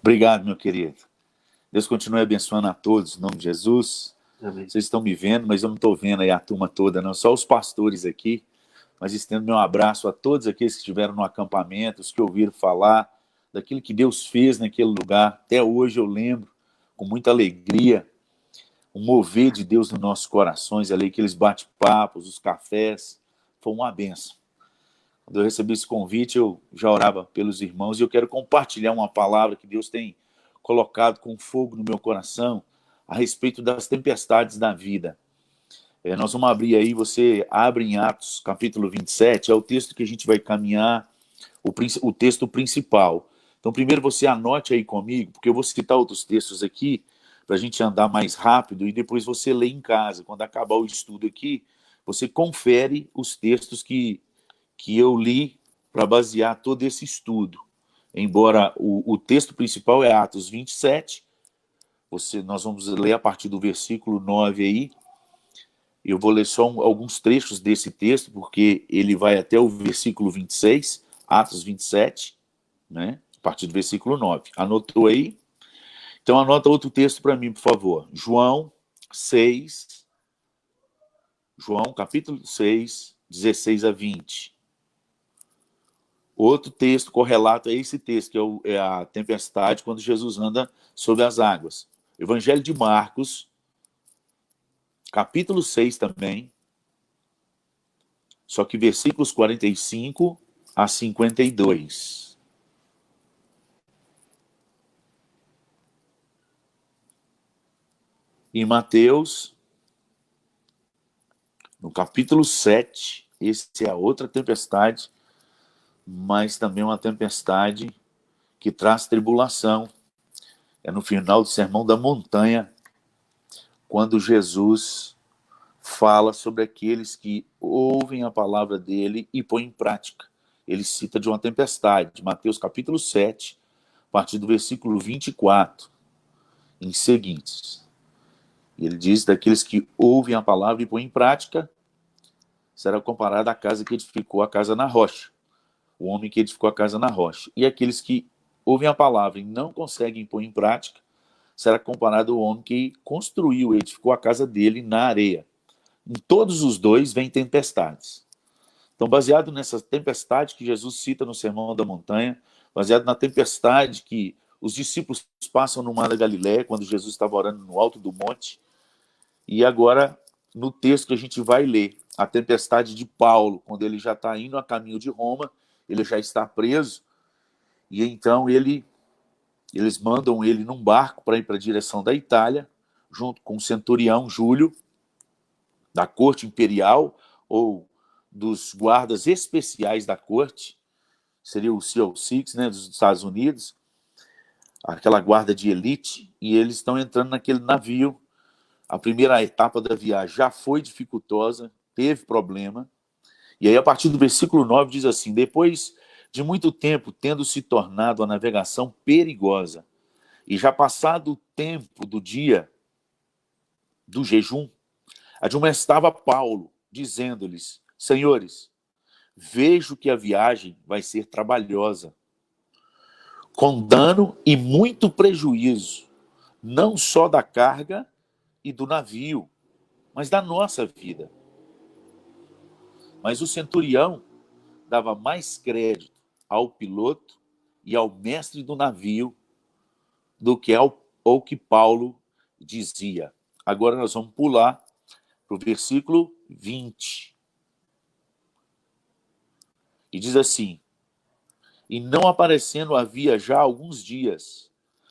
Obrigado, meu querido. Deus continue abençoando a todos, em nome de Jesus. Amém. Vocês estão me vendo, mas eu não estou vendo aí a turma toda, não. Só os pastores aqui. Mas estendo meu abraço a todos aqueles que estiveram no acampamento, os que ouviram falar daquilo que Deus fez naquele lugar. Até hoje eu lembro, com muita alegria, o mover de Deus nos nossos corações ali, aqueles bate-papos, os cafés. Foi uma bênção. Quando eu recebi esse convite, eu já orava pelos irmãos e eu quero compartilhar uma palavra que Deus tem colocado com fogo no meu coração a respeito das tempestades da vida. Nós vamos abrir aí, você abre em Atos, capítulo 27, é o texto que a gente vai caminhar, o texto principal. Então, primeiro você anote aí comigo, porque eu vou citar outros textos aqui, para a gente andar mais rápido, e depois você lê em casa. Quando acabar o estudo aqui, você confere os textos que eu li para basear todo esse estudo. Embora o texto principal é Atos 27, nós vamos ler a partir do versículo 9 aí. Eu vou ler só alguns trechos desse texto, porque ele vai até o versículo 26, Atos 27, né? A partir do versículo 9. Anotou aí? Então anota outro texto para mim, por favor. João 6, João capítulo 6, 16 a 20. Outro texto correlato é esse texto, que é a tempestade, quando Jesus anda sobre as águas. Evangelho de Marcos, capítulo 6 também, só que versículos 45 a 52. Em Mateus, no capítulo 7, essa é a outra tempestade, mas também uma tempestade que traz tribulação. É no final do Sermão da Montanha, quando Jesus fala sobre aqueles que ouvem a palavra dele e põem em prática. Ele cita de uma tempestade, Mateus capítulo 7, a partir do versículo 24, em seguintes. Ele diz, daqueles que ouvem a palavra e põem em prática, será comparado à casa que edificou a casa na rocha. O homem que edificou a casa na rocha. E aqueles que ouvem a palavra e não conseguem pôr em prática, será comparado ao homem que construiu e edificou a casa dele na areia. Em todos os dois vem tempestades. Então, baseado nessa tempestade que Jesus cita no Sermão da Montanha, baseado na tempestade que os discípulos passam no mar da Galileia, quando Jesus estava orando no alto do monte, e agora, no texto que a gente vai ler, a tempestade de Paulo, quando ele já está indo a caminho de Roma, ele já está preso, e então eles mandam ele num barco para ir para a direção da Itália, junto com o centurião Júlio, da corte imperial, ou dos guardas especiais da corte, seria o CO6, né, dos Estados Unidos, aquela guarda de elite, e eles estão entrando naquele navio. A primeira etapa da viagem já foi dificultosa, teve problema, e aí a partir do versículo 9 diz assim, depois de muito tempo, tendo se tornado a navegação perigosa, e já passado o tempo do dia do jejum, admoestava Paulo, dizendo-lhes, senhores, vejo que a viagem vai ser trabalhosa, com dano e muito prejuízo, não só da carga e do navio, mas da nossa vida. Mas o centurião dava mais crédito ao piloto e ao mestre do navio do que ao que Paulo dizia. Agora nós vamos pular para o versículo 20. E diz assim, e não aparecendo havia já alguns dias,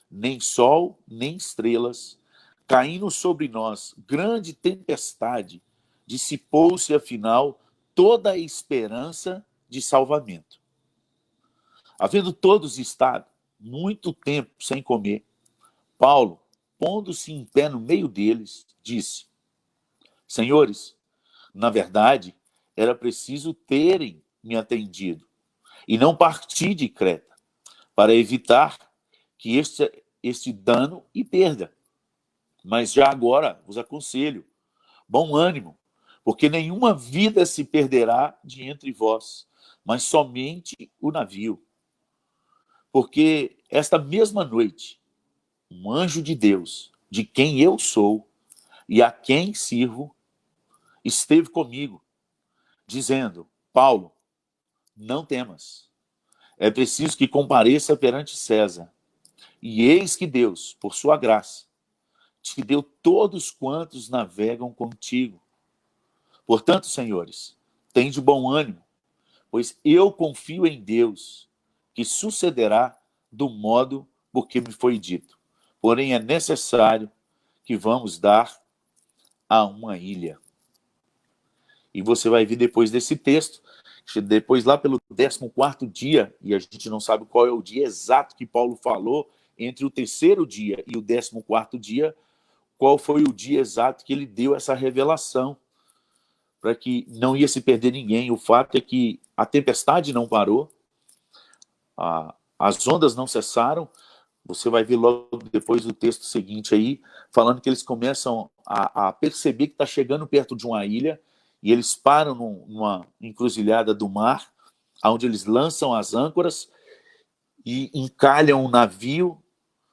nem sol, nem estrelas, caindo sobre nós grande tempestade, dissipou-se afinal toda a esperança de salvamento. Havendo todos estado muito tempo sem comer, Paulo, pondo-se em pé no meio deles, disse, senhores, na verdade, era preciso terem me atendido e não partir de Creta, para evitar que este dano e perda. Mas já agora vos aconselho, bom ânimo, porque nenhuma vida se perderá de entre vós, mas somente o navio. Porque Esta mesma noite, um anjo de Deus, de quem eu sou e a quem sirvo, esteve comigo, dizendo: Paulo, não temas. É preciso que compareça perante César. E eis que Deus, por sua graça, te deu todos quantos navegam contigo. Portanto, senhores, tende bom ânimo, pois eu confio em Deus, que sucederá do modo por que me foi dito. Porém, é necessário que vamos dar a uma ilha. E você vai ver depois desse texto, depois lá pelo 14º dia, e a gente não sabe qual é o dia exato que Paulo falou, entre o terceiro dia e o 14º dia, qual foi o dia exato que ele deu essa revelação, para que não ia se perder ninguém. O fato é que a tempestade não parou, as ondas não cessaram. Você vai ver logo depois do texto seguinte aí, falando que eles começam a perceber que está chegando perto de uma ilha, e eles param numa encruzilhada do mar, onde eles lançam as âncoras e encalham o navio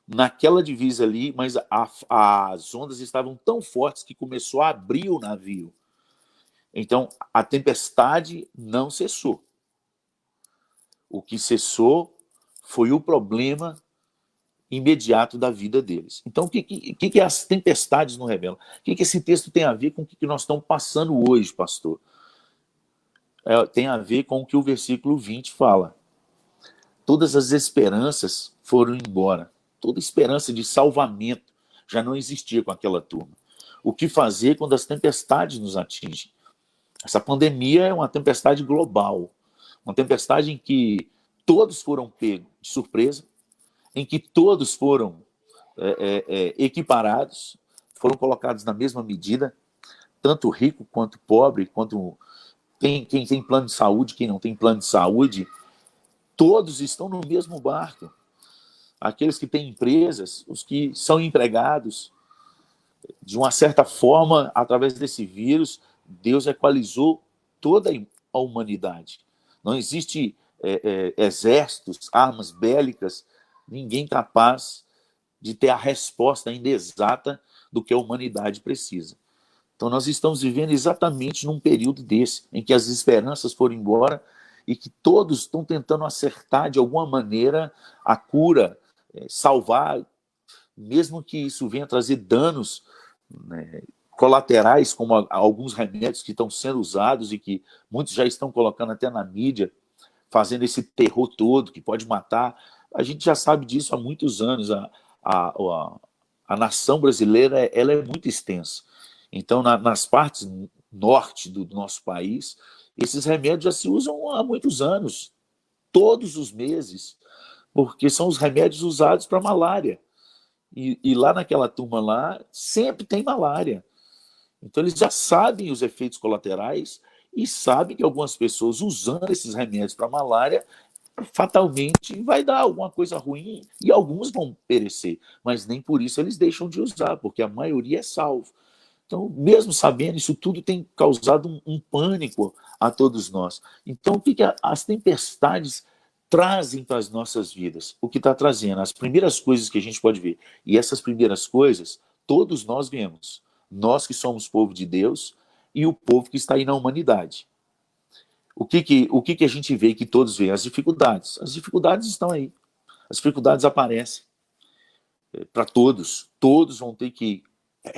naquela divisa ali, mas as ondas estavam tão fortes que começou a abrir o navio. Então, a tempestade não cessou. O que cessou foi o problema imediato da vida deles. Então, o que as tempestades nos revelam? O que esse texto tem a ver com o que nós estamos passando hoje, pastor? Tem a ver com o que o versículo 20 fala. Todas as esperanças foram embora. Toda esperança de salvamento já não existia com aquela turma. O que fazer quando as tempestades nos atingem? Essa pandemia é uma tempestade global, uma tempestade em que todos foram pegos de surpresa, em que todos foram equiparados, foram colocados na mesma medida, tanto rico quanto pobre, quanto quem tem plano de saúde, quem não tem plano de saúde, todos estão no mesmo barco. Aqueles que têm empresas, os que são empregados, de uma certa forma, através desse vírus, Deus equalizou toda a humanidade. Não existe exércitos, armas bélicas, ninguém capaz de ter a resposta ainda exata do que a humanidade precisa. Então, nós estamos vivendo exatamente num período desse, em que as esperanças foram embora e que todos estão tentando acertar, de alguma maneira, a cura, salvar, mesmo que isso venha trazer danos, né, colaterais, como alguns remédios que estão sendo usados e que muitos já estão colocando até na mídia, fazendo esse terror todo, que pode matar. A gente já sabe disso há muitos anos. A nação brasileira, ela é muito extensa. Então, nas partes norte do nosso país, esses remédios já se usam há muitos anos, todos os meses, porque são os remédios usados para malária. E lá naquela turma lá, sempre tem malária. Então, eles já sabem os efeitos colaterais e sabem que algumas pessoas usando esses remédios para malária, fatalmente vai dar alguma coisa ruim e alguns vão perecer. Mas nem por isso eles deixam de usar, porque a maioria é salvo. Então, mesmo sabendo, isso tudo tem causado um pânico a todos nós. Então, o que as tempestades trazem para as nossas vidas? O que está trazendo? As primeiras coisas que a gente pode ver. E essas primeiras coisas, todos nós vemos. Nós que somos povo de Deus e o povo que está aí na humanidade. O que a gente vê que todos veem? As dificuldades. As dificuldades estão aí. As dificuldades aparecem para todos. Todos vão ter que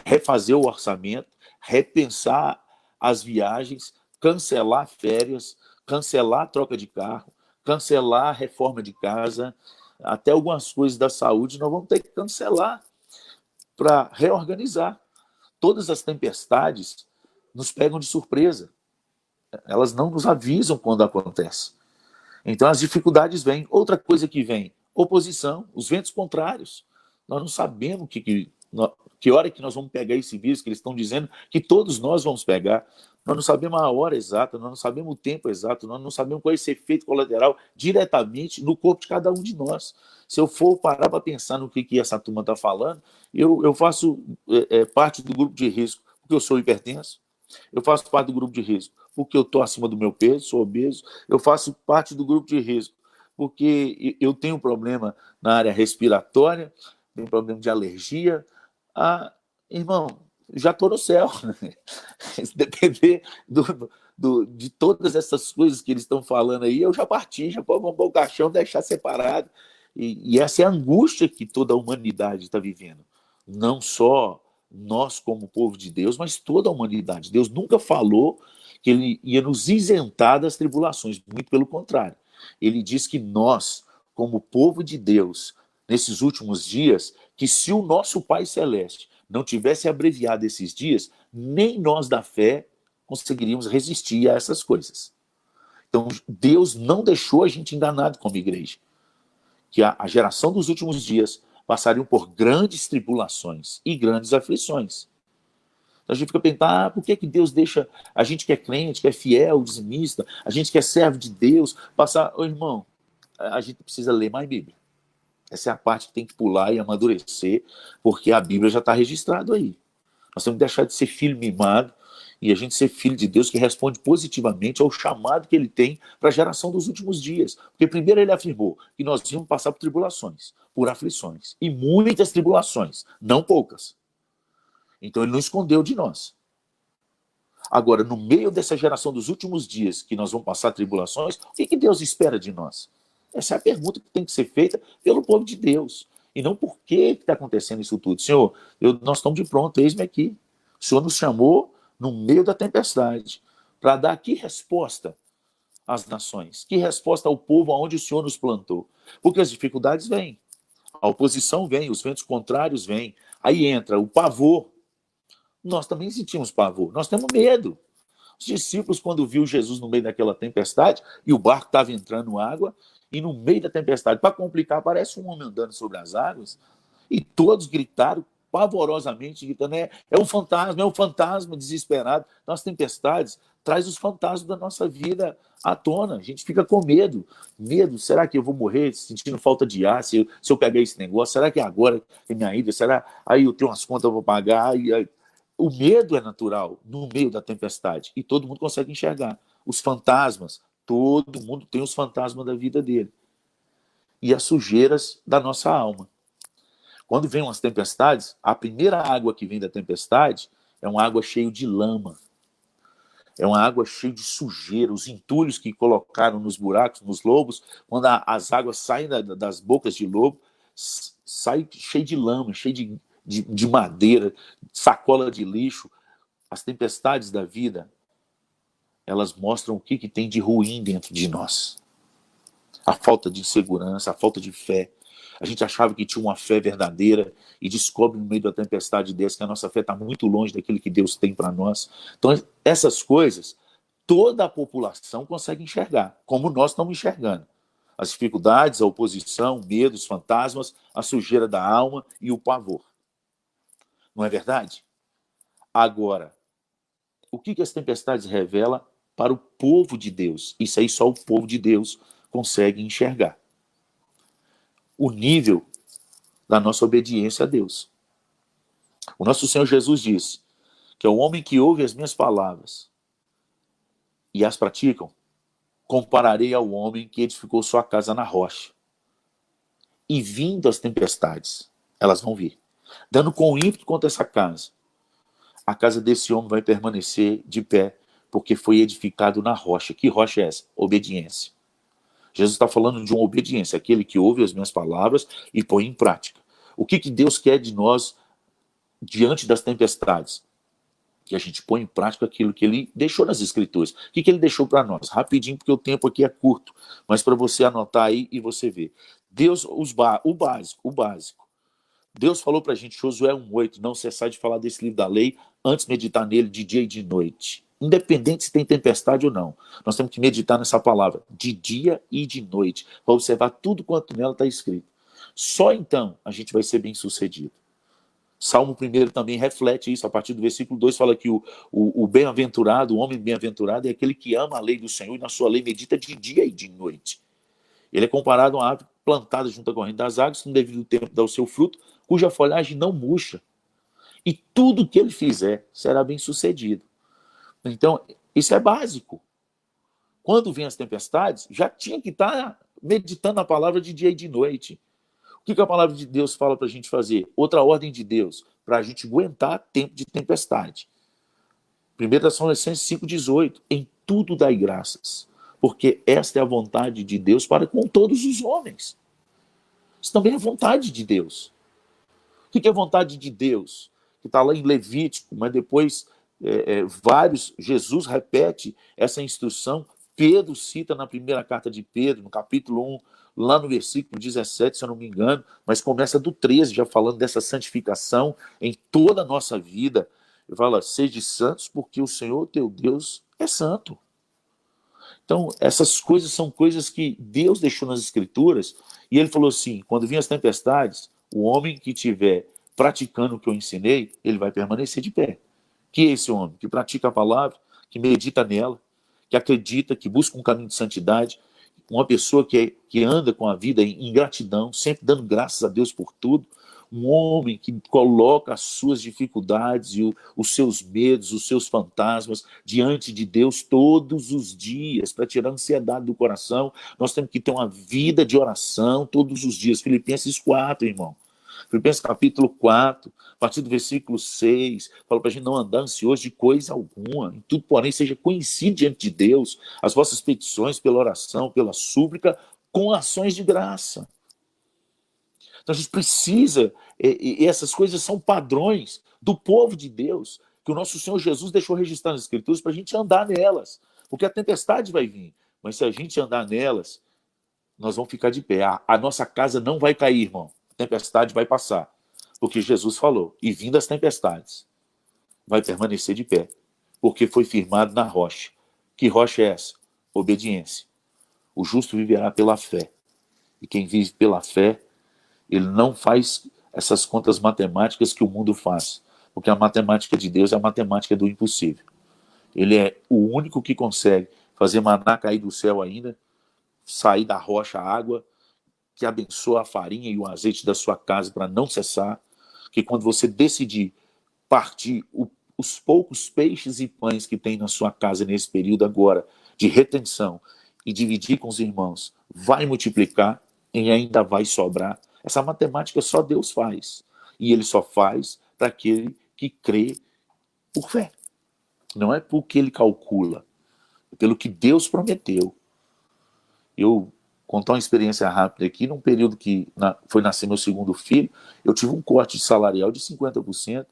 refazer o orçamento, repensar as viagens, cancelar férias, cancelar a troca de carro, cancelar a reforma de casa, até algumas coisas da saúde nós vamos ter que cancelar para reorganizar. Todas as tempestades nos pegam de surpresa. Elas não nos avisam quando acontece. Então as dificuldades vêm. Outra coisa que vem, oposição, os ventos contrários. Nós não sabemos que hora que nós vamos pegar esse vírus, que eles estão dizendo que todos nós vamos pegar. Nós não sabemos a hora exata, nós não sabemos o tempo exato, nós não sabemos qual é esse efeito colateral diretamente no corpo de cada um de nós. Se eu for parar para pensar no que essa turma está falando, eu faço parte do grupo de risco, porque eu sou hipertenso, eu faço parte do grupo de risco porque eu estou acima do meu peso, sou obeso, eu faço parte do grupo de risco porque eu tenho um problema na área respiratória, tenho um problema de alergia. Irmão, já estou no céu. Se depender de todas essas coisas que eles estão falando aí, eu já parti, já vou para o caixão, deixar separado. E essa é a angústia que toda a humanidade está vivendo. Não só nós como povo de Deus, mas toda a humanidade. Deus nunca falou que ele ia nos isentar das tribulações, muito pelo contrário. Ele diz que nós, como povo de Deus, nesses últimos dias, que se o nosso Pai Celeste não tivesse abreviado esses dias, nem nós da fé conseguiríamos resistir a essas coisas. Então, Deus não deixou a gente enganado como igreja. Que a geração dos últimos dias passariam por grandes tribulações e grandes aflições. Então a gente fica pensando, por que Deus deixa a gente que é crente, que é fiel, dizimista, a gente que é servo de Deus, passar... irmão, a gente precisa ler mais Bíblia. Essa é a parte que tem que pular e amadurecer, porque a Bíblia já está registrada aí. Nós temos que deixar de ser filho mimado e a gente ser filho de Deus que responde positivamente ao chamado que ele tem para a geração dos últimos dias. Porque primeiro ele afirmou que nós íamos passar por tribulações, por aflições, e muitas tribulações, não poucas. Então ele não escondeu de nós. Agora, no meio dessa geração dos últimos dias, que nós vamos passar tribulações, o que Deus espera de nós? Essa é a pergunta que tem que ser feita pelo povo de Deus. E não por que está acontecendo isso tudo. Senhor, nós estamos de pronto, eis-me aqui. O Senhor nos chamou no meio da tempestade para dar que resposta às nações? Que resposta ao povo aonde o Senhor nos plantou? Porque as dificuldades vêm, a oposição vem, os ventos contrários vêm. Aí entra o pavor. Nós também sentimos pavor, nós temos medo. Os discípulos, quando viu Jesus no meio daquela tempestade, e o barco estava entrando água, e no meio da tempestade, para complicar, aparece um homem andando sobre as águas, e todos gritaram pavorosamente, gritando, é um fantasma desesperado. Então, as tempestades traz os fantasmas da nossa vida à tona, a gente fica com medo. Medo, será que eu vou morrer sentindo falta de ar se eu pegar esse negócio? Será que agora é minha ida? Será aí eu tenho umas contas, eu vou pagar? O medo é natural no meio da tempestade e todo mundo consegue enxergar. Os fantasmas, todo mundo tem os fantasmas da vida dele. E as sujeiras da nossa alma. Quando vem umas tempestades, a primeira água que vem da tempestade é uma água cheia de lama. É uma água cheia de sujeira, os entulhos que colocaram nos buracos, nos lobos, quando as águas saem das bocas de lobo, sai cheio de lama, cheio de madeira, sacola de lixo. As tempestades da vida, elas mostram o que tem de ruim dentro de nós. A falta de segurança, a falta de fé. A gente achava que tinha uma fé verdadeira e descobre no meio da tempestade dessa que a nossa fé está muito longe daquilo que Deus tem para nós. Então, essas coisas, toda a população consegue enxergar, como nós estamos enxergando. As dificuldades, a oposição, o medo, os fantasmas, a sujeira da alma e o pavor. Não é verdade? Agora, o que as tempestades revelam para o povo de Deus? Isso aí só o povo de Deus consegue enxergar. O nível da nossa obediência a Deus. O nosso Senhor Jesus disse que é o homem que ouve as minhas palavras e as praticam, compararei ao homem que edificou sua casa na rocha. E vindo as tempestades, elas vão vir, dando com ímpeto contra essa casa. A casa desse homem vai permanecer de pé, porque foi edificado na rocha. Que rocha é essa? Obediência. Jesus está falando de uma obediência, aquele que ouve as minhas palavras e põe em prática. O que Deus quer de nós diante das tempestades? Que a gente põe em prática aquilo que ele deixou nas Escrituras. O que ele deixou para nós? Rapidinho, porque o tempo aqui é curto, mas para você anotar aí e você ver. Deus, o básico. Deus falou para a gente, Josué 1,8, não cessar de falar desse livro da lei, antes meditar nele de dia e de noite. Independente se tem tempestade ou não. Nós temos que meditar nessa palavra, de dia e de noite, para observar tudo quanto nela está escrito. Só então a gente vai ser bem sucedido. Salmo 1 também reflete isso, a partir do versículo 2 fala que o bem-aventurado, o homem bem-aventurado é aquele que ama a lei do Senhor e na sua lei medita de dia e de noite. Ele é comparado a uma árvore plantada junto à corrente das águas, que no devido tempo dá o seu fruto, cuja folhagem não murcha. E tudo que ele fizer será bem sucedido. Então, isso é básico. Quando vem as tempestades, já tinha que estar meditando a palavra de dia e de noite. O que a palavra de Deus fala para a gente fazer? Outra ordem de Deus, para a gente aguentar tempo de tempestade. 1 Tessalonicenses 5,18. Em tudo dai graças, porque esta é a vontade de Deus para com todos os homens. Isso também é vontade de Deus. O que é vontade de Deus? Que está lá em Levítico, mas depois Jesus repete essa instrução. Pedro cita na primeira carta de Pedro, no capítulo 1, lá no versículo 17, se eu não me engano, mas começa do 13, já falando dessa santificação em toda a nossa vida. Ele fala, sede santos, porque o Senhor teu Deus é santo. Então, essas coisas são coisas que Deus deixou nas Escrituras, e ele falou assim, quando vinham as tempestades, o homem que estiver praticando o que eu ensinei, ele vai permanecer de pé. Que é esse homem? Que pratica a palavra, que medita nela, que acredita, que busca um caminho de santidade, uma pessoa que anda com a vida em gratidão, sempre dando graças a Deus por tudo, um homem que coloca as suas dificuldades e os seus medos, os seus fantasmas diante de Deus todos os dias, para tirar a ansiedade do coração. Nós temos que ter uma vida de oração todos os dias. Filipenses 4, irmão. Filipenses capítulo 4, a partir do versículo 6, fala para a gente não andar ansioso de coisa alguma, em tudo, porém, seja conhecido diante de Deus as vossas petições pela oração, pela súplica, com ações de graça. Então a gente precisa, e essas coisas são padrões do povo de Deus, que o nosso Senhor Jesus deixou registrar nas Escrituras para a gente andar nelas, porque a tempestade vai vir, mas se a gente andar nelas, nós vamos ficar de pé. A nossa casa não vai cair, irmão. A tempestade vai passar, porque Jesus falou, e vindo as tempestades, vai permanecer de pé, porque foi firmado na rocha. Que rocha é essa? Obediência. O justo viverá pela fé, e quem vive pela fé, ele não faz essas contas matemáticas que o mundo faz, porque a matemática de Deus é a matemática do impossível. Ele é o único que consegue fazer maná cair do céu ainda, sair da rocha a água, que abençoa a farinha e o azeite da sua casa para não cessar, que quando você decidir partir os poucos peixes e pães que tem na sua casa nesse período agora de retenção e dividir com os irmãos, vai multiplicar e ainda vai sobrar. Essa matemática só Deus faz. E ele só faz para aquele que crê por fé. Não é porque ele calcula, é pelo que Deus prometeu. Eu contar uma experiência rápida aqui, num período que foi nascer meu segundo filho, eu tive um corte salarial de 50%,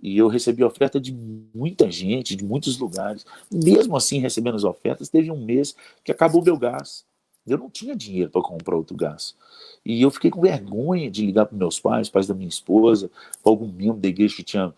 e eu recebi oferta de muita gente, de muitos lugares. Mesmo assim, recebendo as ofertas, teve um mês que acabou meu gás. Eu não tinha dinheiro para comprar outro gás. E eu fiquei com vergonha de ligar para meus pais da minha esposa, para algum membro da igreja que tinha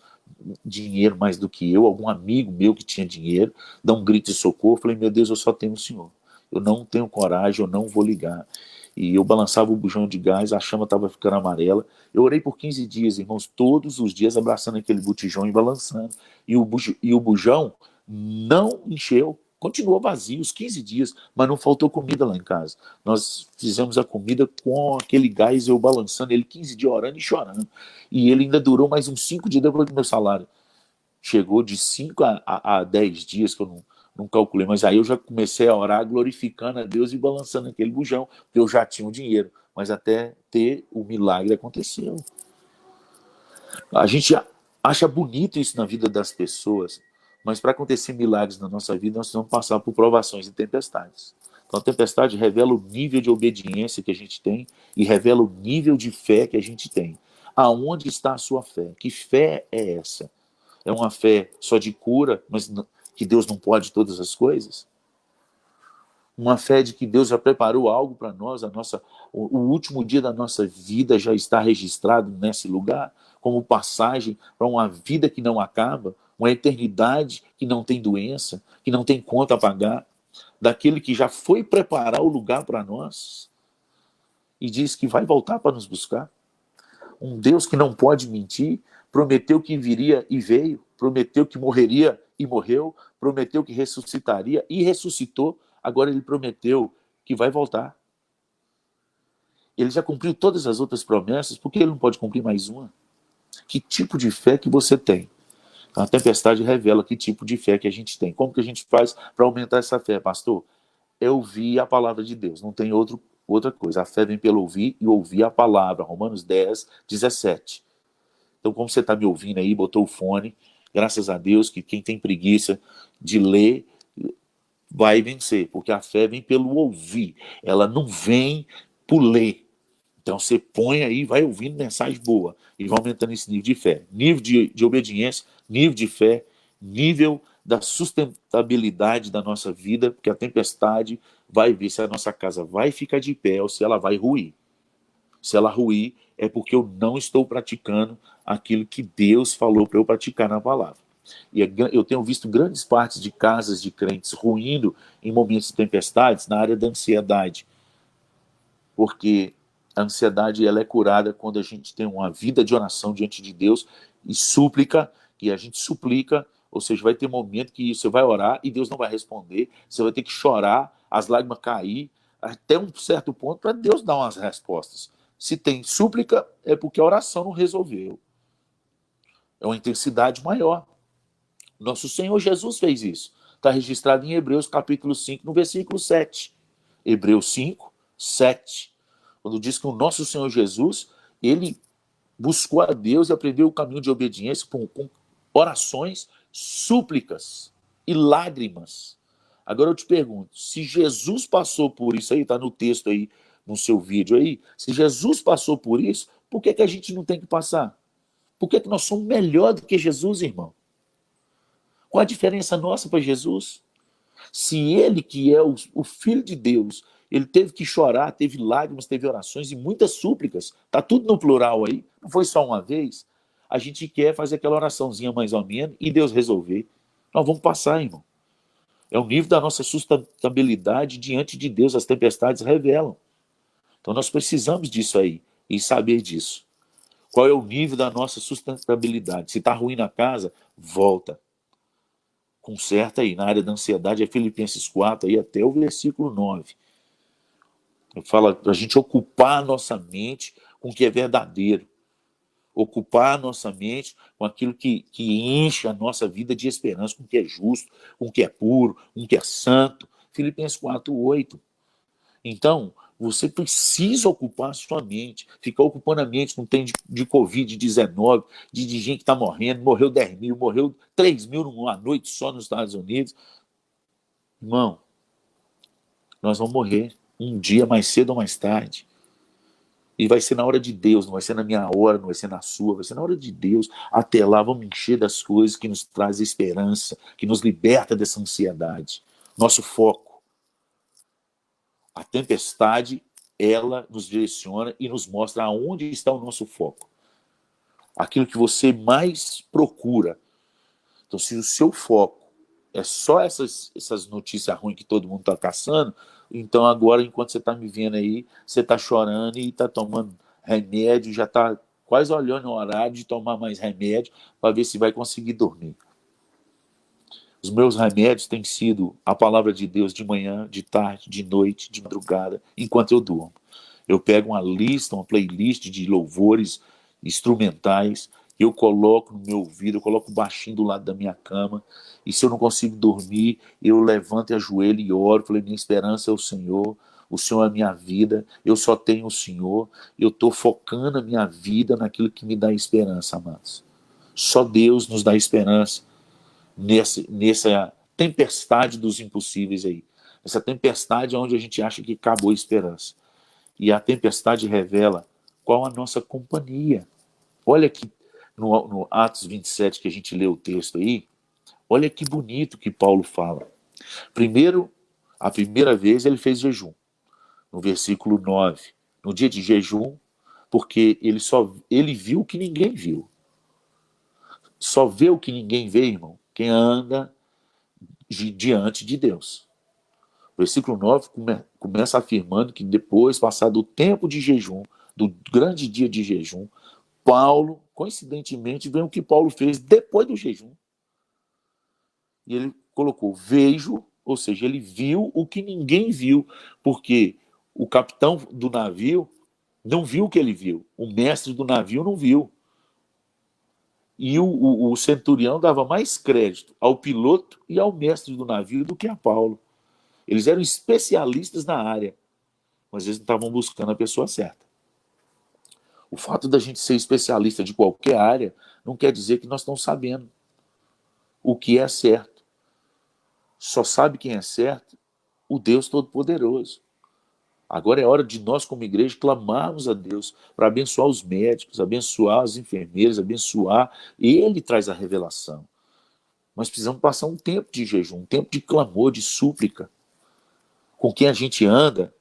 dinheiro mais do que eu, algum amigo meu que tinha dinheiro, dar um grito de socorro. Eu falei, meu Deus, eu só tenho o Senhor. Eu não tenho coragem, eu não vou ligar. E eu balançava o bujão de gás, a chama estava ficando amarela. Eu orei por 15 dias, irmãos, todos os dias abraçando aquele botijão e balançando. E o bujão não encheu, continuou vazio os 15 dias, mas não faltou comida lá em casa. Nós fizemos a comida com aquele gás, eu balançando ele 15 dias orando e chorando. E ele ainda durou mais uns 5 dias depois do meu salário. Chegou de 5 a 10 dias que eu não calculei, mas aí eu já comecei a orar glorificando a Deus e balançando aquele bujão, porque eu já tinha o dinheiro, mas até ter o milagre aconteceu. A gente acha bonito isso na vida das pessoas, mas para acontecer milagres na nossa vida, nós vamos passar por provações e tempestades. Então a tempestade revela o nível de obediência que a gente tem e revela o nível de fé que a gente tem. Aonde está a sua fé? Que fé é essa? É uma fé só de cura, mas que Deus não pode todas as coisas? Uma fé de que Deus já preparou algo para nós, o último dia da nossa vida já está registrado nesse lugar, como passagem para uma vida que não acaba, uma eternidade que não tem doença, que não tem conta a pagar, daquele que já foi preparar o lugar para nós e diz que vai voltar para nos buscar. Um Deus que não pode mentir, prometeu que viria e veio, prometeu que morreria e morreu, prometeu que ressuscitaria e ressuscitou, agora ele prometeu que vai voltar. Ele já cumpriu todas as outras promessas, por que ele não pode cumprir mais uma? Que tipo de fé que você tem? A tempestade revela que tipo de fé que a gente tem. Como que a gente faz para aumentar essa fé, pastor? É ouvir a palavra de Deus, não tem outra coisa, a fé vem pelo ouvir e ouvir a palavra, Romanos 10, 17. Então, como você está me ouvindo aí, botou o fone, graças a Deus que quem tem preguiça de ler vai vencer, porque a fé vem pelo ouvir, ela não vem por ler. Então você põe aí, vai ouvindo mensagem boa e vai aumentando esse nível de fé. Nível de obediência, nível de fé, nível da sustentabilidade da nossa vida, porque a tempestade vai ver se a nossa casa vai ficar de pé ou se ela vai ruir. Se ela ruir, é porque eu não estou praticando aquilo que Deus falou para eu praticar na palavra. E eu tenho visto grandes partes de casas de crentes ruindo em momentos de tempestades na área da ansiedade, porque a ansiedade ela é curada quando a gente tem uma vida de oração diante de Deus e súplica, que a gente suplica, ou seja, vai ter momento que você vai orar e Deus não vai responder, você vai ter que chorar, as lágrimas cair, até um certo ponto para Deus dar umas respostas. Se tem súplica, é porque a oração não resolveu. É uma intensidade maior. Nosso Senhor Jesus fez isso. Está registrado em Hebreus capítulo 5, no versículo 7. Hebreus 5, 7. Quando diz que o nosso Senhor Jesus, ele buscou a Deus e aprendeu o caminho de obediência com orações, súplicas e lágrimas. Agora eu te pergunto, se Jesus passou por isso aí, está no texto aí, no seu vídeo aí, se Jesus passou por isso, por que a gente não tem que passar? Por que nós somos melhor do que Jesus, irmão? Qual a diferença nossa para Jesus? Se ele, que é o Filho de Deus, ele teve que chorar, teve lágrimas, teve orações e muitas súplicas, está tudo no plural aí, não foi só uma vez, a gente quer fazer aquela oraçãozinha mais ou menos e Deus resolver. Nós vamos passar, irmão. É o nível da nossa sustentabilidade diante de Deus, as tempestades revelam. Então nós precisamos disso aí e saber disso. Qual é o nível da nossa sustentabilidade? Se está ruim na casa, volta. Conserta aí. Na área da ansiedade é Filipenses 4, aí até o versículo 9. Eu falo para a gente ocupar a nossa mente com o que é verdadeiro. Ocupar a nossa mente com aquilo que enche a nossa vida de esperança, com o que é justo, com o que é puro, com o que é santo. Filipenses 4, 8. Então, você precisa ocupar a sua mente. Ficar ocupando a mente não tem de Covid-19, de gente que está morrendo, morreu 10 mil, morreu 3 mil numa noite só nos Estados Unidos. Irmão, nós vamos morrer um dia mais cedo ou mais tarde. E vai ser na hora de Deus, não vai ser na minha hora, não vai ser na sua, vai ser na hora de Deus. Até lá vamos encher das coisas que nos traz esperança, que nos liberta dessa ansiedade. Nosso foco. A tempestade, ela nos direciona e nos mostra aonde está o nosso foco. Aquilo que você mais procura. Então, se o seu foco é só essas notícias ruins que todo mundo está caçando, então agora, enquanto você está me vendo aí, você está chorando e está tomando remédio, já está quase olhando o horário de tomar mais remédio para ver se vai conseguir dormir. Os meus remédios têm sido a palavra de Deus de manhã, de tarde, de noite, de madrugada, enquanto eu durmo. Eu pego uma lista, uma playlist de louvores instrumentais, eu coloco no meu ouvido, eu coloco baixinho do lado da minha cama, e se eu não consigo dormir, eu levanto e ajoelho e oro, falei, minha esperança é o Senhor é a minha vida, eu só tenho o Senhor, eu estou focando a minha vida naquilo que me dá esperança, amados. Só Deus nos dá esperança nessa tempestade dos impossíveis aí. Essa tempestade onde a gente acha que acabou a esperança. E a tempestade revela qual a nossa companhia. Olha que no Atos 27 que a gente lê o texto aí, olha que bonito que Paulo fala. Primeiro, a primeira vez ele fez jejum, no versículo 9. No dia de jejum, porque ele viu o que ninguém viu. Só vê o que ninguém vê, irmão, quem anda diante de Deus. O versículo 9 começa afirmando que depois, passado o tempo de jejum, do grande dia de jejum, Paulo, coincidentemente, vê o que Paulo fez depois do jejum. E ele colocou, vejo, ou seja, ele viu o que ninguém viu, porque o capitão do navio não viu o que ele viu, o mestre do navio não viu. E o centurião dava mais crédito ao piloto e ao mestre do navio do que a Paulo. Eles eram especialistas na área. mas eles não estavam buscando a pessoa certa. O fato da gente ser especialista de qualquer área não quer dizer que nós estamos sabendo o que é certo. Só sabe quem é certo o Deus Todo-Poderoso. Agora é hora de nós, como igreja, clamarmos a Deus para abençoar os médicos, abençoar os enfermeiros, abençoar. Ele traz a revelação. Mas precisamos passar um tempo de jejum, um tempo de clamor, de súplica. Com quem a gente anda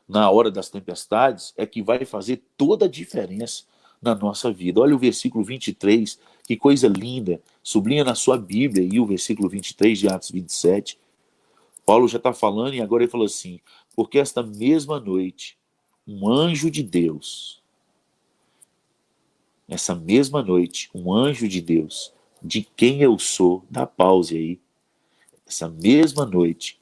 na hora das tempestades é que vai fazer toda a diferença na nossa vida. Olha o versículo 23, que coisa linda. Sublinha na sua Bíblia aí o versículo 23 de Atos 27. Paulo já está falando e agora ele falou assim: porque esta mesma noite, um anjo de Deus, essa mesma noite, um anjo de Deus, de quem eu sou, dá pause aí, essa mesma noite,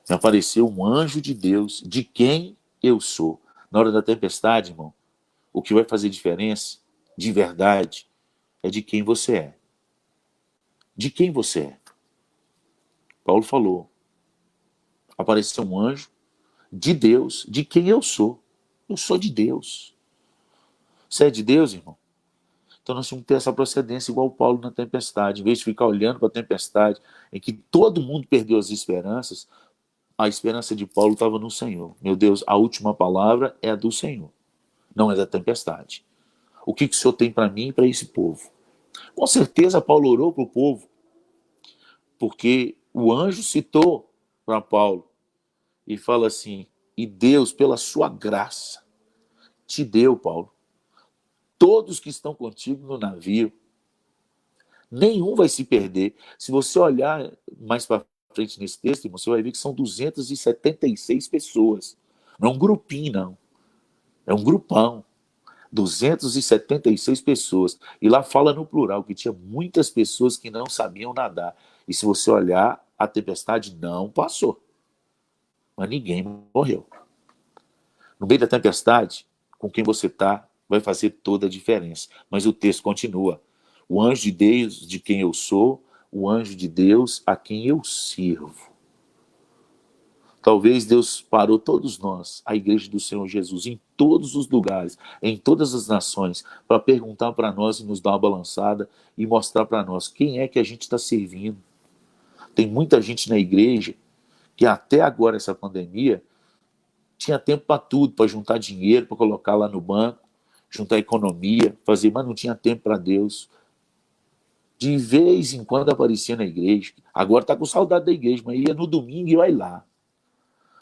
me apareceu um anjo de Deus, de quem eu sou. Na hora da tempestade, irmão, o que vai fazer diferença, de verdade, é de quem você é. De quem você é. Paulo falou, apareceu um anjo de Deus, de quem eu sou. Eu sou de Deus. Você é de Deus, irmão? Então nós temos que ter essa procedência igual o Paulo na tempestade. Em vez de ficar olhando para a tempestade, em que todo mundo perdeu as esperanças, a esperança de Paulo estava no Senhor. Meu Deus, a última palavra é a do Senhor, não é da tempestade. O que o Senhor tem para mim e para esse povo? Com certeza Paulo orou para o povo, porque o anjo citou para Paulo e fala assim, e Deus, pela sua graça, te deu, Paulo, todos que estão contigo no navio, nenhum vai se perder. Se você olhar mais para frente nesse texto, você vai ver que são 276 pessoas. Não é um grupinho, não. É um grupão. 276 pessoas. E lá fala no plural que tinha muitas pessoas que não sabiam nadar. E se você olhar, a tempestade não passou. Mas ninguém morreu. No meio da tempestade, com quem você está, vai fazer toda a diferença. Mas o texto continua. O anjo de Deus, de quem eu sou, o anjo de Deus, a quem eu sirvo. Talvez Deus parou todos nós, a igreja do Senhor Jesus, em todos os lugares, em todas as nações, para perguntar para nós e nos dar uma balançada e mostrar para nós quem é que a gente está servindo. Tem muita gente na igreja que até agora, essa pandemia, tinha tempo para tudo, para juntar dinheiro, para colocar lá no banco, juntar economia, fazer, mas não tinha tempo para Deus. De vez em quando aparecia na igreja. Agora está com saudade da igreja, mas ia no domingo e vai lá.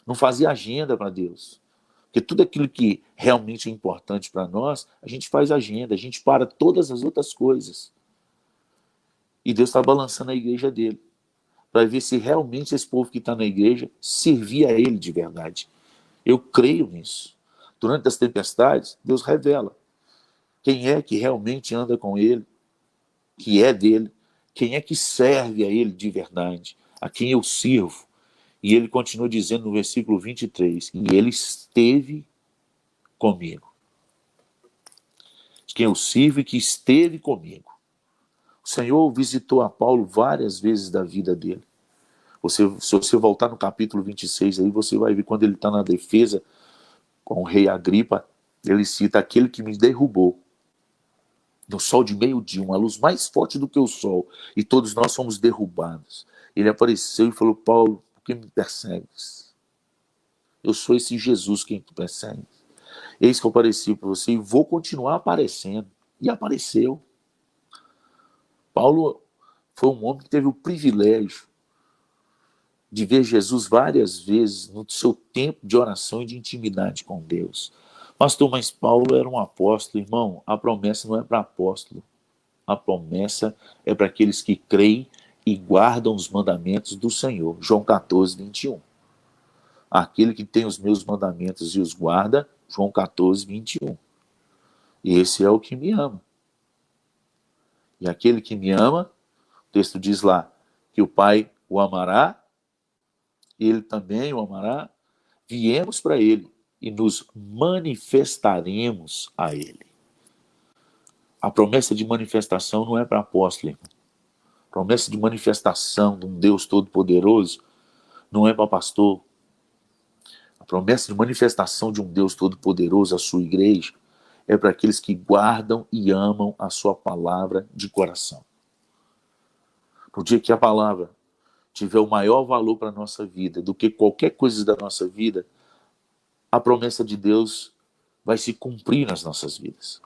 Não fazia agenda para Deus. Porque tudo aquilo que realmente é importante para nós, a gente faz agenda, a gente para todas as outras coisas. E Deus está balançando a igreja dele, para ver se realmente esse povo que está na igreja servia a ele de verdade. Eu creio nisso. Durante as tempestades, Deus revela quem é que realmente anda com ele, que é dele, quem é que serve a ele de verdade, a quem eu sirvo. E ele continua dizendo no versículo 23, e ele esteve comigo. Quem eu sirvo e que esteve comigo. O Senhor visitou a Paulo várias vezes da vida dele. Se você voltar no capítulo 26, aí você vai ver quando ele está na defesa com o rei Agripa, ele cita aquele que me derrubou no sol de meio-dia, uma luz mais forte do que o sol, e todos nós fomos derrubados. Ele apareceu e falou, Paulo, por que me persegues? Eu sou esse Jesus quem te persegue. Eis que eu apareci para você e vou continuar aparecendo. E apareceu. Paulo foi um homem que teve o privilégio de ver Jesus várias vezes no seu tempo de oração e de intimidade com Deus. Pastor, mas Paulo era um apóstolo, irmão. A promessa não é para apóstolo. A promessa é para aqueles que creem e guardam os mandamentos do Senhor. João 14, 21. Aquele que tem os meus mandamentos e os guarda, João 14, 21. E esse é o que me ama. E aquele que me ama, o texto diz lá, que o Pai o amará, ele também o amará, viemos para ele e nos manifestaremos a ele. A promessa de manifestação não é para apóstolo, irmão. A promessa de manifestação de um Deus Todo-Poderoso não é para pastor. A A promessa de manifestação de um Deus Todo-Poderoso, a sua igreja, é para aqueles que guardam e amam a sua palavra de coração. No dia que a palavra tiver o maior valor para a nossa vida do que qualquer coisa da nossa vida, a promessa de Deus vai se cumprir nas nossas vidas.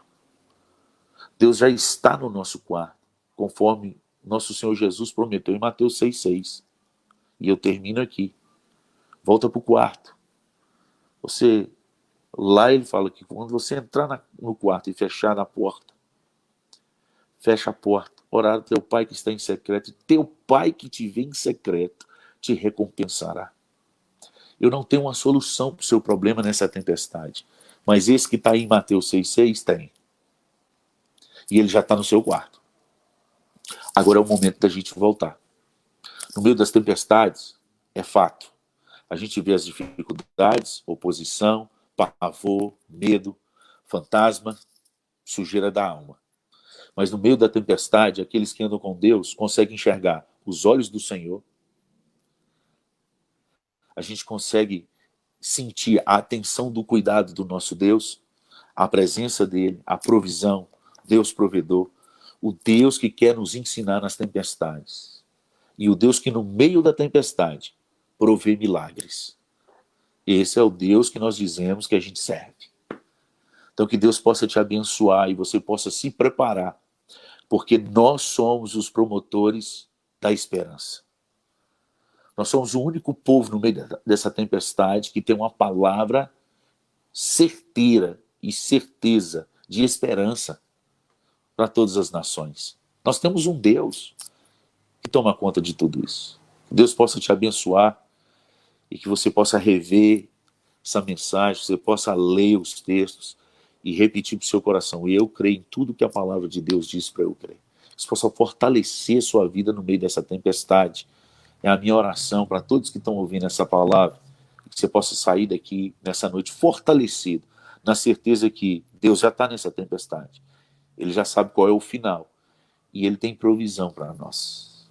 Deus já está no nosso quarto, conforme nosso Senhor Jesus prometeu em Mateus 6,6. E eu termino aqui. Volta para o quarto. Lá ele fala que quando você entrar no quarto e fechar a porta, fecha a porta, orar ao teu pai que está em secreto, e teu pai que te vê em secreto te recompensará. Eu não tenho uma solução para o seu problema nessa tempestade, mas esse que está aí em Mateus 6,6 tem. E ele já está no seu quarto. Agora é o momento da gente voltar. No meio das tempestades, é fato. A gente vê as dificuldades, oposição, pavor, medo, fantasma, sujeira da alma. Mas no meio da tempestade, aqueles que andam com Deus conseguem enxergar os olhos do Senhor. A gente consegue sentir a atenção do cuidado do nosso Deus, a presença dele, a provisão, Deus provedor, o Deus que quer nos ensinar nas tempestades. E o Deus que no meio da tempestade provê milagres. Esse é o Deus que nós dizemos que a gente serve. Então que Deus possa te abençoar e você possa se preparar, porque nós somos os promotores da esperança. Nós somos o único povo no meio dessa tempestade que tem uma palavra certeira e certeza de esperança para todas as nações. Nós temos um Deus que toma conta de tudo isso. Que Deus possa te abençoar e que você possa rever essa mensagem, você possa ler os textos e repetir para o seu coração: eu creio em tudo que a palavra de Deus diz para eu crer. Que você possa fortalecer sua vida no meio dessa tempestade. É a minha oração para todos que estão ouvindo essa palavra, que você possa sair daqui nessa noite fortalecido, na certeza que Deus já está nessa tempestade. Ele já sabe qual é o final e Ele tem provisão para nós.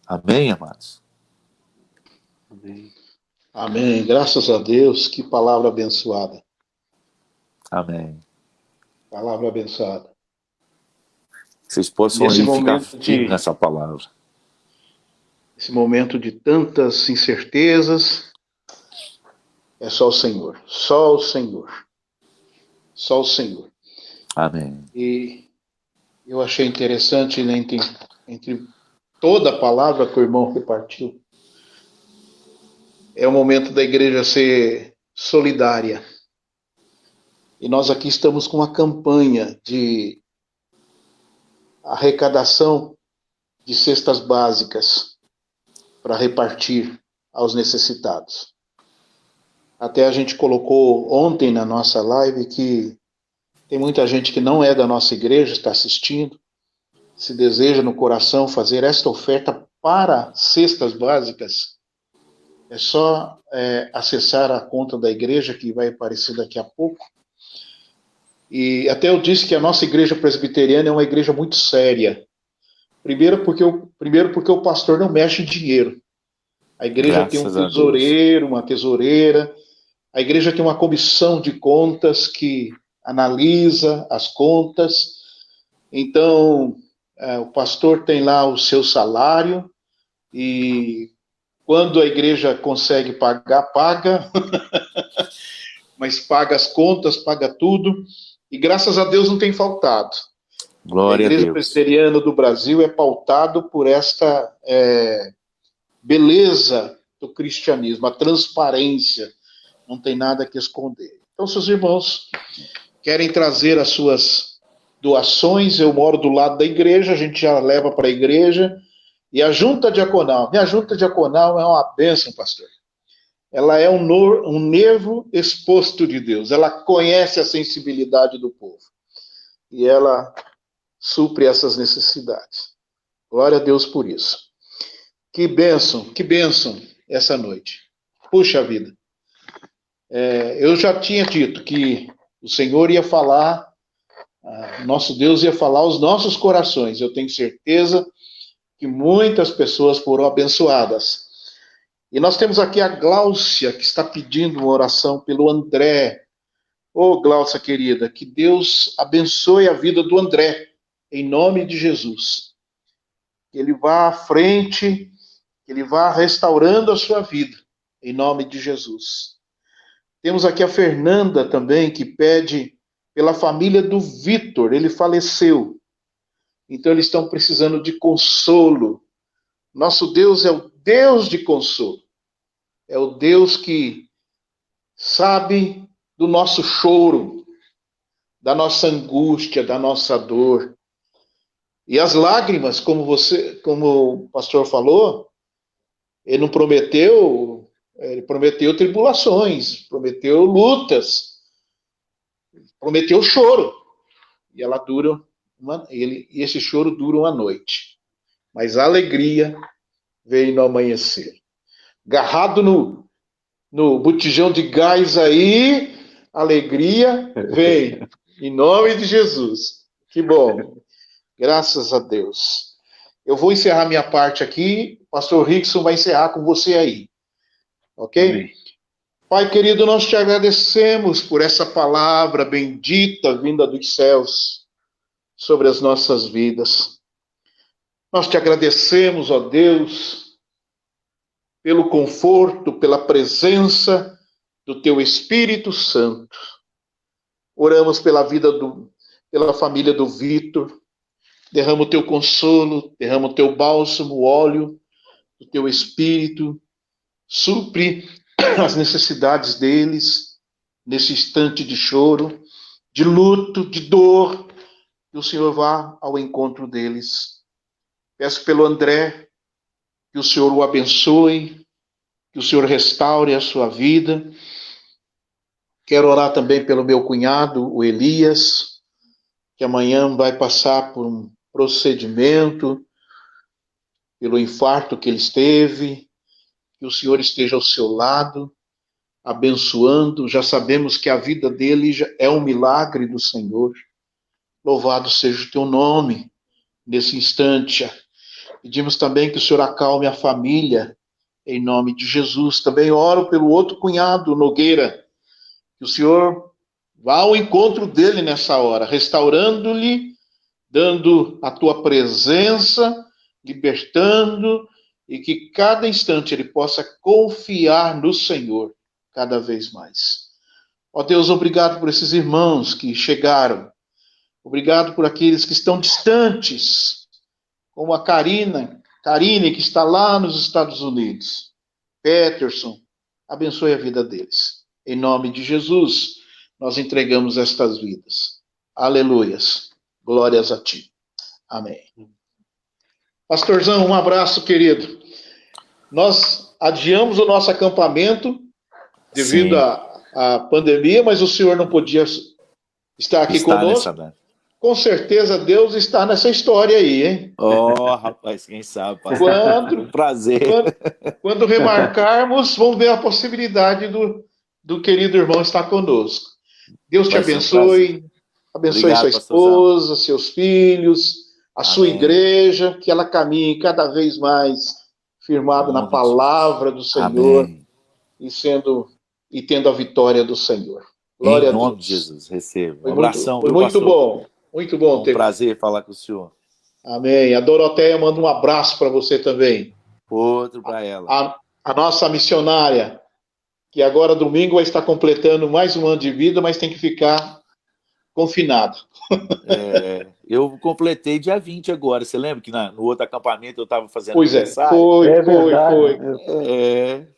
Amém, amados? Amém. Amém. Graças a Deus. Que palavra abençoada. Amém. Palavra abençoada. Vocês possam aí ficar firmes nessa palavra. Esse momento de tantas incertezas, é só o Senhor. Só o Senhor. Só o Senhor. Amém. E eu achei interessante, né, entre toda a palavra que o irmão repartiu, é o momento da igreja ser solidária. E nós aqui estamos com uma campanha de arrecadação de cestas básicas para repartir aos necessitados. Até a gente colocou ontem na nossa live que tem muita gente que não é da nossa igreja, está assistindo, se deseja no coração fazer esta oferta para cestas básicas. É só acessar a conta da igreja, que vai aparecer daqui a pouco. E até eu disse que a nossa igreja presbiteriana é uma igreja muito séria. Primeiro porque o pastor não mexe em dinheiro. A igreja tem um tesoureiro, uma tesoureira. A igreja tem uma comissão de contas que analisa as contas. Então, o pastor tem lá o seu salário e quando a igreja consegue pagar, paga. Mas paga as contas, paga tudo. E graças a Deus não tem faltado. Glória a Deus. A Igreja Presbiteriana do Brasil é pautado por esta beleza do cristianismo, a transparência. Não tem nada que esconder. Então, se os irmãos querem trazer as suas doações, eu moro do lado da igreja, a gente já leva para a igreja. E a junta diaconal, minha junta diaconal é uma bênção, pastor. Ela é um nervo exposto de Deus. Ela conhece a sensibilidade do povo. E ela supre essas necessidades. Glória a Deus por isso. Que bênção essa noite. Puxa vida. Eu já tinha dito que o Senhor ia falar, nosso Deus ia falar aos nossos corações. Eu tenho certeza que muitas pessoas foram abençoadas. E nós temos aqui a Gláucia, que está pedindo uma oração pelo André. Ô, Gláucia querida, que Deus abençoe a vida do André, em nome de Jesus. Que ele vá à frente, que ele vá restaurando a sua vida, em nome de Jesus. Temos aqui a Fernanda também, que pede pela família do Vitor, ele faleceu. Então eles estão precisando de consolo. Nosso Deus é o Deus de consolo. É o Deus que sabe do nosso choro, da nossa angústia, da nossa dor. E as lágrimas, como o pastor falou, ele não prometeu, ele prometeu tribulações, prometeu lutas, prometeu choro. E ela dura e esse choro dura uma noite. Mas a alegria vem no amanhecer. Agarrado no botijão de gás aí, alegria vem. Em nome de Jesus. Que bom. Graças a Deus. Eu vou encerrar minha parte aqui. O pastor Rickson vai encerrar com você aí. Ok? Amém. Pai querido, nós te agradecemos por essa palavra bendita vinda dos céus sobre as nossas vidas. Nós te agradecemos, ó Deus, pelo conforto, pela presença do teu Espírito Santo. Oramos pela vida pela família do Vitor. Derrama o teu consolo, derrama o teu bálsamo, o óleo do teu Espírito. Supre as necessidades deles nesse instante de choro, de luto, de dor. Que o Senhor vá ao encontro deles. Peço pelo André, que o Senhor o abençoe, que o Senhor restaure a sua vida. Quero orar também pelo meu cunhado, o Elias, que amanhã vai passar por um procedimento, pelo infarto que ele teve. Que o Senhor esteja ao seu lado, abençoando. Já sabemos que a vida dele é um milagre do Senhor. Louvado seja o teu nome nesse instante. Pedimos também que o Senhor acalme a família, em nome de Jesus. Também oro pelo outro cunhado, Nogueira, que o Senhor vá ao encontro dele nessa hora, restaurando-lhe, dando a tua presença, libertando, e que cada instante ele possa confiar no Senhor cada vez mais. Ó Deus, obrigado por esses irmãos que chegaram. Obrigado por aqueles que estão distantes, como a Karine, que está lá nos Estados Unidos. Peterson, abençoe a vida deles. Em nome de Jesus, nós entregamos estas vidas. Aleluias. Glórias a ti. Amém. Pastorzão, um abraço, querido. Nós adiamos o nosso acampamento devido à pandemia, mas o senhor não podia estar aqui conosco. Com certeza Deus está nessa história aí, hein? Oh, rapaz, quem sabe, pastor. Um prazer. Quando remarcarmos, vamos ver a possibilidade do querido irmão estar conosco. Deus te abençoe. Abençoe obrigado, sua esposa, pastorzão. Seus filhos, a Amém. Sua igreja, que ela caminhe cada vez mais firmado na palavra do Senhor e tendo a vitória do Senhor. Glória a Deus. Em nome de Jesus, receba. Um abração. Foi muito bom. Muito bom ter. Um prazer falar com o senhor. Amém. A Doroteia manda um abraço para você também. Outro para ela. A nossa missionária, que agora domingo vai estar completando mais um ano de vida, mas tem que ficar confinado. Eu completei dia 20 agora. Você lembra que no outro acampamento eu estava fazendo aniversário? Foi.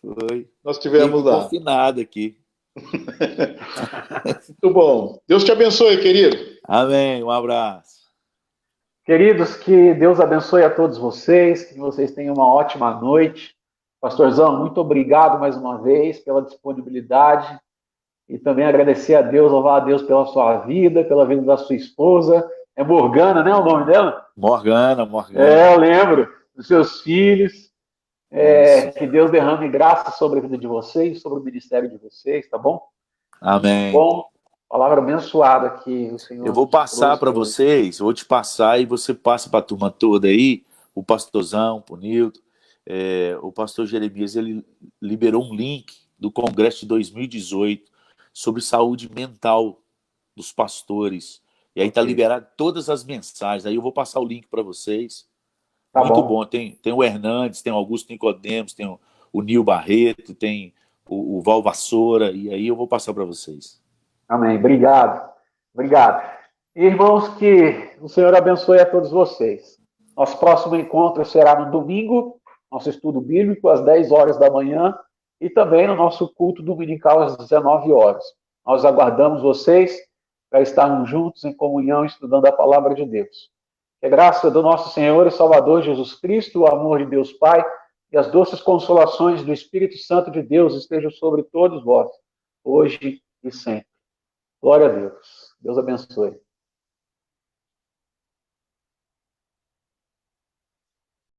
Foi. Nós tivemos lá. Confinado aqui. Muito bom. Deus te abençoe, querido. Amém. Um abraço. Queridos, que Deus abençoe a todos vocês, que vocês tenham uma ótima noite. Pastorzão, muito obrigado mais uma vez pela disponibilidade e também agradecer a Deus, louvar a Deus pela sua vida, pela vida da sua esposa. É Morgana, né, o nome dela? Morgana. Eu lembro. Dos seus filhos. Que Deus derrame graça sobre a vida de vocês, sobre o ministério de vocês, tá bom? Amém. Bom, palavra abençoada que o Senhor... Eu vou passar para vocês, vou te passar e você passa para a turma toda aí, o pastorzão, o Nilton. o pastor Jeremias ele liberou um link do Congresso de 2018 sobre saúde mental dos pastores. E aí está liberado todas as mensagens. Aí eu vou passar o link para vocês. Tá muito bom. bom. Tem o Hernandes, tem o Augusto Nicodemos, tem o Nil Barreto, tem o Val Vassoura, e aí eu vou passar para vocês. Amém. Obrigado. Obrigado. Irmãos, que o Senhor abençoe a todos vocês. Nosso próximo encontro será no domingo, nosso estudo bíblico, às 10 horas da manhã, e também no nosso culto dominical, às 19 horas. Nós aguardamos vocês para estarmos juntos em comunhão, estudando a palavra de Deus. Que a graça do nosso Senhor e Salvador Jesus Cristo, o amor de Deus Pai e as doces consolações do Espírito Santo de Deus estejam sobre todos vós, hoje e sempre. Glória a Deus. Deus abençoe.